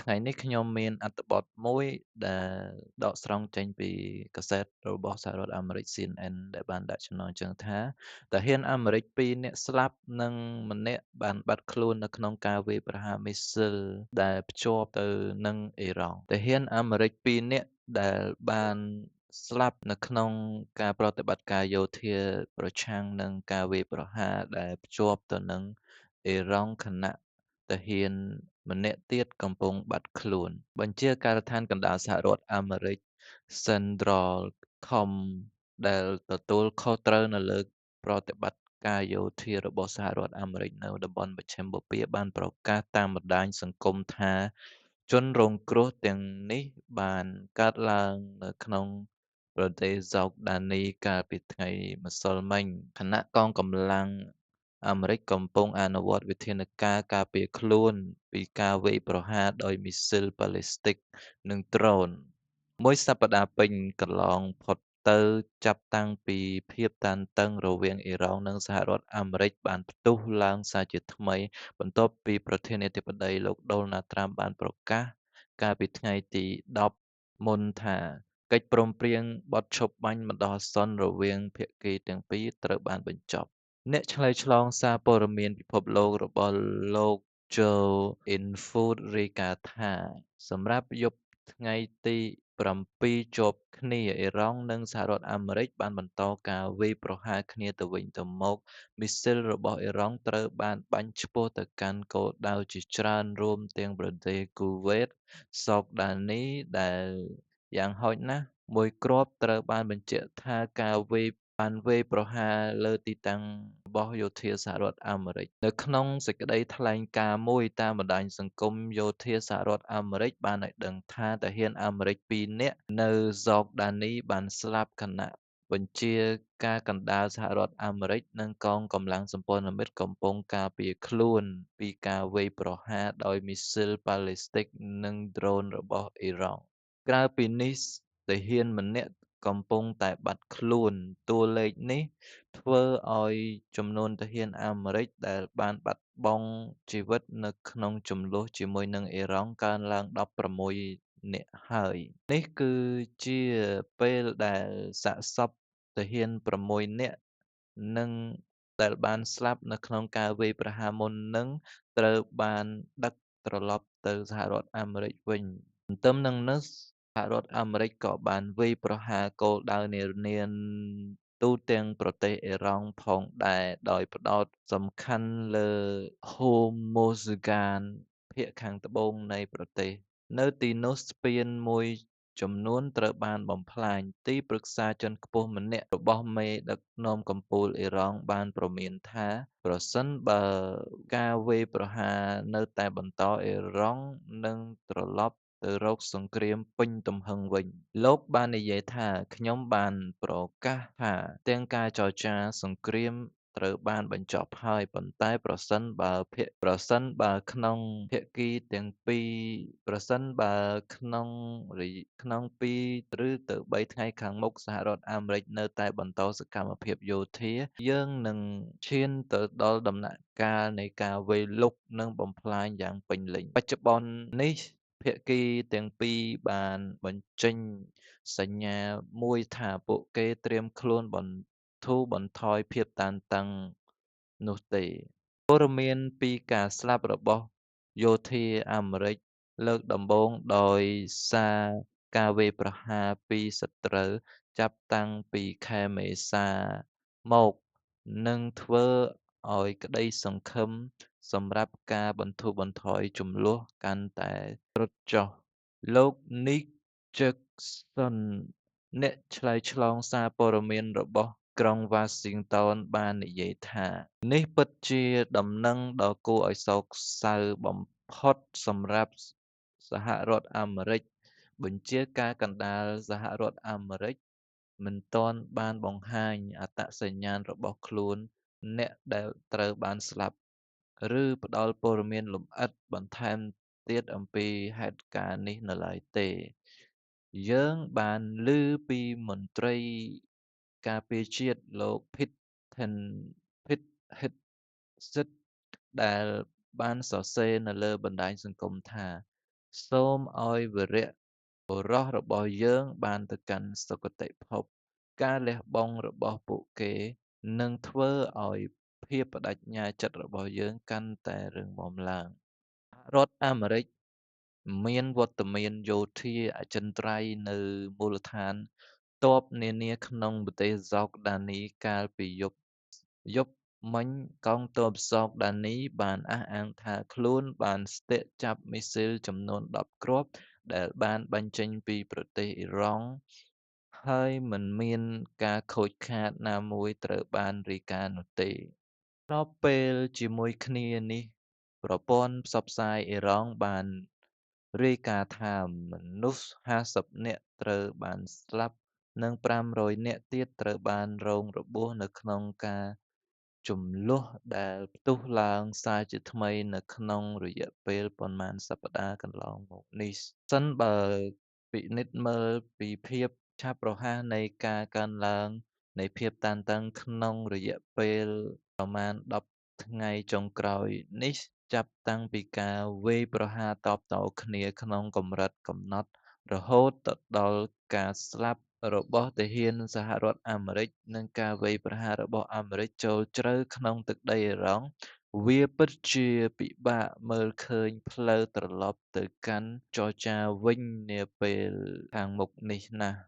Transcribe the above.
ថ្ងៃនេះខ្ញុំមានអត្ថបទមួយដែលដកស្រង់ចេញពីកាសែតរបស់សហរដ្ឋអាមេរិក CNN ដែលបានដាក់ចំណងជើងថាទាហានអាមេរិក2នាក់ស្លាប់និងម្នាក់បានបាត់ខ្លួននៅក្នុងការវាយប្រហារមីស៊ីលដែលភ្ជាប់ទៅនឹងអ៊ីរ៉ង់ទាហានអាមេរិក2នាក់ដែលបានស្លាប់នៅក្នុងការប្រតិបត្តិការយោធាប្រឆាំងនឹងការវាយប្រហារដែលភ្ជាប់ទៅនឹងអ៊ីរ៉ង់ខណៈទាហានម្នាក់ទៀតកំពុងបាត់ខ្លួន បញ្ជាការដ្ឋានកណ្ដាលសហរដ្ឋអាមេរិក CENTCOM ដែលទទួលខុសត្រូវនៅលើប្រតិបត្តិការយោធារបស់សហរដ្ឋអាមេរិកនៅតំបន់មជ្ឈិមបូព៌ាបានប្រកាសតាមបណ្ដាញសង្គមថាជនរងគ្រោះទាំងនេះបានកើតឡើងនៅក្នុងប្រទេសហ្សូកដានីកាលពីថ្ងៃម្សិលមិញខណៈកងកម្លាំងអាមេរិកកំពុងអនុវត្តវិធានការការពារខ្លួនពីការវាយប្រហារដោយមីស៊ីលបាល់លីស្ទិកនិងដ្រូនមួយសប្តាហ៍ពេញកន្លងផុតទៅចាប់តាំងពីភាពតានតឹងរវាងអ៊ីរ៉ង់និងសហរដ្ឋអាមេរិកបានផ្ទុះឡើងសារជាថ្មីបន្ទាប់ពីប្រធានាធិបតីលោក Donald Trump បានប្រកាសកាលពីថ្ងៃទី10មុនថាកិច្ចព្រមព្រៀងបទឈប់បាញ់បណ្ដោះអាសន្នរវាងភាគីទាំងពីរត្រូវបានបញ្ចប់អ្នកឆ្លើយឆ្លងសារព័ត៌មានពិភពលោករបស់លោក Joe Infood រាយការណ៍ថាសម្រាប់យប់ថ្ងៃទី7ជាប់គ្នាអ៊ីរ៉ង់និងសហរដ្ឋអាមេរិកបានបន្តការវាយប្រហារគ្នាទៅវិញទៅមកមីស៊ីលរបស់អ៊ីរ៉ង់ត្រូវបានបាញ់ឆ្ពោះទៅកាន់គោលដៅជាច្រើនរួមទាំងប្រទេសគូវេតសោកដានីដែលយ៉ាងហោចណាស់មួយគ្រាប់ត្រូវបានបញ្ជាក់ថាបានវាយប្រហារលើទីតាំងរបស់យោធាសហរដ្ឋអាមេរិកនៅក្នុងសេចក្តីថ្លែងការណ៍មួយតាមបណ្ដាញសង្គមយោធាសហរដ្ឋអាមេរិកបានឲ្យដឹងថាទាហានអាមេរិក2នាក់នៅហ្សូកដានីបានស្លាប់ខណៈបញ្ជាការកណ្ដាលសហរដ្ឋអាមេរិកនិងកងកម្លាំងសម្ព័ន្ធមិត្តកំពុងការពារខ្លួនពីការវាយប្រហារដោយមីស៊ីលបាល់លីស្ទិកនិងដ្រូនរបស់អ៊ីរ៉ង់ក្រៅពីនេះទាហានម្នាក់កំពុងតែបាត់ខ្លួនតួលេខនេះធ្វើឲ្យចំនួនទាហានអាមេរិកដែលបានបាត់បង់ជីវិតនៅក្នុងជម្លោះជាមួយនឹងអ៊ីរ៉ង់កើនឡើង16នាក់ហើយនេះគឺជាពេលដែលសាកសពទាហាន6នាក់និងដែលបានស្លាប់នៅក្នុងការវាយប្រហារមុននឹងត្រូវបានដឹកត្រឡប់ទៅសហរដ្ឋអាមេរិកវិញទន្ទឹមនឹងនេះសហរដ្ឋអាមេរិកក៏បានវាយប្រហារគោលដៅនានាទូទាំងប្រទេសអ៊ីរ៉ង់ផងដែរដោយផ្ដោតសំខាន់លើ Hormozgan ភាគខាងត្បូងនៃប្រទេសនៅទីនោះស្ពានមួយចំនួនត្រូវបានបំផ្លាញទីប្រឹក្សាជាន់ខ្ពស់ម្នាក់របស់មេដឹកនាំកំពូលអ៊ីរ៉ង់បានព្រមានថាប្រសិនបើការវាយប្រហារនៅតែបន្តអ៊ីរ៉ង់នឹងត្រឡប់ទៅរកសង្គ្រាមពេញទំហឹងវិញលោកបាននិយាយថាខ្ញុំបានប្រកាសថាទាំងការចរចាសង្គ្រាមត្រូវបានបញ្ចប់ហើយប៉ុន្តែប្រសិនបើក្នុងភាគីទាំងពីរប្រសិនបើក្នុង2ឬទៅ3ថ្ងៃខាងមុខសហរដ្ឋអាមេរិកនៅតែបន្តសកម្មភាពយោធាយើងនឹងឈានទៅដល់ដំណាក់កាលនៃការវាយលុកនិងបំផ្លាញយ៉ាងពេញលេញបច្ចុប្បន្ននេះភាគីទាំងពីរបានបញ្ចេញសញ្ញាមួយថាពួកគេត្រៀមខ្លួនបន្ធូរបន្ថយភាពតានតឹងនោះទេព័ត៌មានពីការស្លាប់របស់យោធាអាមេរិកលើកដំបូងដោយសារការវាយប្រហារពីសត្រូវចាប់តាំងពីខែមេសាមកនឹងធ្វើឲ្យក្តីសង្ឃឹមសម្រាប់ការបន្ធូរបន្ថយជម្លោះកាន់តែទ្រុឌចុះលោក Nick Jefferson អ្នកឆ្លើយឆ្លងសារព័ត៌មានរបស់ក្រុង Washington បាននិយាយថានេះពិតជាដំណឹងដ៏គួរឲ្យសោកសៅបំផុតសម្រាប់សហរដ្ឋអាមេរិកបញ្ជាការកណ្ដាលសហរដ្ឋអាមេរិកមិនទាន់បានបង្ហាញអត្តសញ្ញាណរបស់ខ្លួនអ្នកដែលត្រូវបានស្លាប់ឬផ្ដល់ព័ត៌មានលម្អិតបន្ថែមទៀតអំពីហេតុការណ៍នេះនៅឡើយទេយើងបានឮពីមន្ត្រីការពារជាតិលោក Pete Hegseth ដែលបានសរសេរនៅលើបណ្ដាញសង្គមថា សូមឱ្យវីរបុរសរបស់យើងបានទៅកាន់សុគតិភព ការលះបង់របស់ពួកគេនឹងធ្វើឱ្យភាពប្តេជ្ញាចិត្តរបស់យើងកាន់តែរឹងមាំឡើង សហរដ្ឋអាមេរិកមានវត្តមានយោធាអចិន្ត្រៃយ៍នៅមូលដ្ឋានទ័ពនានាក្នុងប្រទេសហ្សោកដានីកាលពីយប់មិញកងទ័ពហ្សោកដានីបានអះអាងថាខ្លួនបានស្ទាក់ចាប់មីស៊ីលចំនួន10គ្រាប់ដែលបានបញ្ចេញពីប្រទេសអ៊ីរ៉ង់ហើយមិនមានការខូចខាតណាមួយត្រូវបានរាយការណ៍នោះទេ ស្របពេលជាមួយគ្នានេះប្រព័ន្ធផ្សព្វផ្សាយអ៊ីរ៉ង់បានរាយការណ៍ថាមនុស្ស50នាក់ត្រូវបានស្លាប់និង500នាក់ទៀតត្រូវបានរងរបួសនៅក្នុងការជម្លោះដែលផ្ទុះឡើងសារជាថ្មីនៅក្នុងរយៈពេលប៉ុន្មានសប្តាហ៍កន្លងមកនេះសិនបើពិនិត្យមើលពីភាពឆាប់រហ័សនៃការកើនឡើងនៃភាពតានតឹងក្នុងរយៈពេលប្រមាណ10ថ្ងៃចុងក្រោយនេះចាប់តាំងពីការវាយប្រហារតបតគ្នាក្នុងកម្រិតកំណត់រហូតទៅដល់ការស្លាប់របស់ទាហានសហរដ្ឋអាមេរិកនិងការវាយប្រហាររបស់អាមេរិកចូលជ្រៅក្នុងទឹកដីអ៊ីរ៉ង់វាពិតជាពិបាកមើលឃើញផ្លូវត្រឡប់ទៅកាន់ចរចាវិញនាពេលខាងមុខនេះណាស់